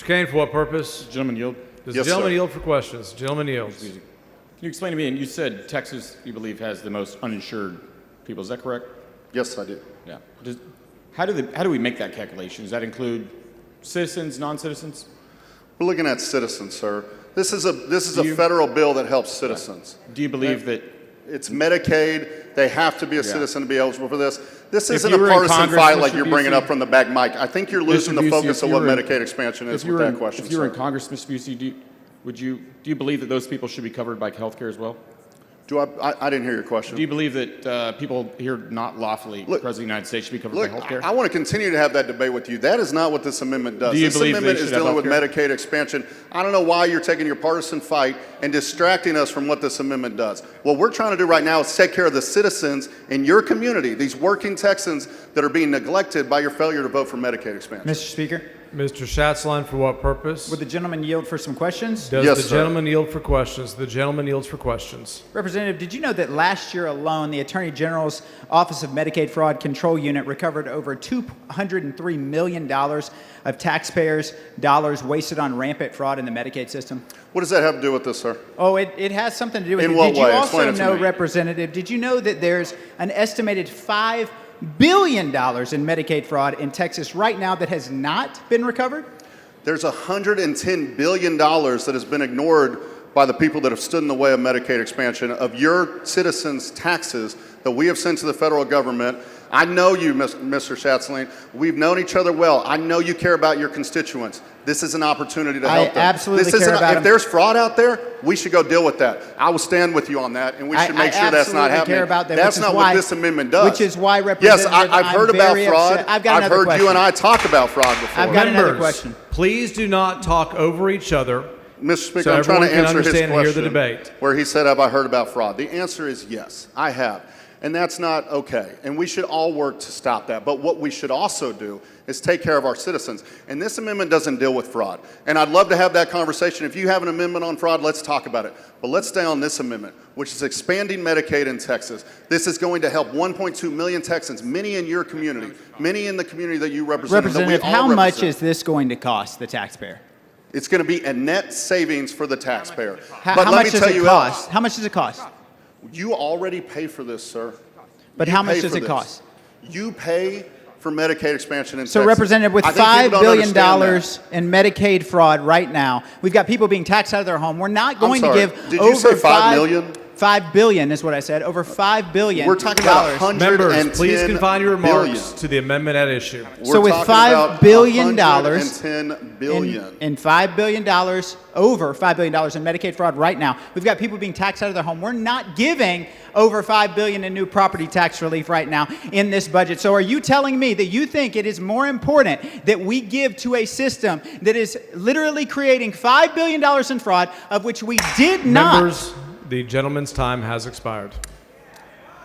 Cain, for what purpose? Gentleman yield. Does the gentleman yield for questions? Gentleman yields. Can you explain to me, and you said Texas, you believe, has the most uninsured people. Is that correct? Yes, I do. Yeah. How do we make that calculation? Does that include citizens, non-citizens? We're looking at citizens, sir. This is a federal bill that helps citizens. Do you believe that it's Medicaid? They have to be a citizen to be eligible for this. This isn't you a were in partisan Congress, fight Mr. like you're bringing Busey- up from the back mic. I think you're losing the Busey, focus of what in- Medicaid expansion is with that question, If you were in sir. Congress, Mr. Busey, do you believe that those people should be covered by health care as well? I didn't hear your question. Do you believe that people here not lawfully President of the United States should be covered by health care? I want to continue to have that debate with you. That is not what this amendment does. Do you This believe they amendment is should have dealing with healthcare? Medicaid expansion. I don't know why you're taking your partisan fight and distracting us from what this amendment does. What we're trying to do right now is take care of the citizens in your community, these working Texans that are being neglected by your failure to vote for Medicaid expansion. Mr. Speaker, Mr. Schatzline, for what purpose? would the gentleman yield for some questions? Does Yes, the sir. gentleman yield for questions? The gentleman yields for questions. Representative, did you know that last year alone, the Attorney General's Office of Medicaid Fraud Control Unit recovered over $203 million of taxpayers' dollars wasted on rampant fraud in the Medicaid system? What does that have to do with this, sir? Oh, it has something to do with In it. what Did you way? also Explain it to know, me. Representative, did you know that there's an estimated $5 billion in Medicaid fraud in Texas right now that has not been recovered? There's $110 billion that has been ignored by the people that have stood in the way of Medicaid expansion, of your citizens' taxes that we have sent to the federal government. I know you, Mr. Schatzline. We've known each other well. I know you care about your constituents. This is an opportunity to help them. absolutely This care about If them. there's fraud out there, we should go deal with that. I will stand with you on that, and we should make sure that's not absolutely happening. care about them, That's which is not why- what this amendment does. Which is why, Yes, Representative, I've heard I'm about very fraud. upset. I've got I've another heard you and question. I talk about fraud before. I've got another Members, question. please do not talk over each other. Mr. Speaker, So I'm trying to everyone can answer his understand and hear the question debate. where he said, have I heard about fraud? The answer is yes, I have. And that's not okay. And we should all work to stop that. But what we should also do is take care of our citizens. And this amendment doesn't deal with fraud. And I'd love to have that conversation. If you have an amendment on fraud, let's talk about it. But let's stay on this amendment, which is expanding Medicaid in Texas. This is going to help 1.2 million Texans, many in your community, many in the community that you represent. and that we Representative, all how much represent. is this going to cost the taxpayer? It's going to be a net savings for the taxpayer. How But let much me does tell it you cost? How much does it cost? You already pay for this, sir. But You how much pay does for it this. cost? You pay for Medicaid expansion in So, Texas. Representative, with I think $5 people don't billion understand that. in Medicaid fraud right now, we've got people being taxed out of their home. We're not going to sorry. give Did over you say 5 million? $5 billion is what I said. Over $5 billion. We're talking about Members, 110 please confine your remarks billion. to the amendment at issue. So We're with talking $5 about billion, $110 billion. in $5 billion, over $5 billion in Medicaid fraud right now, we've got people being taxed out of their home. We're not giving over $5 billion in new property tax relief right now in this budget. So are you telling me that you think it is more important that we give to a system that is literally creating $5 billion in fraud, of which we did not? Members, the gentleman's time has expired.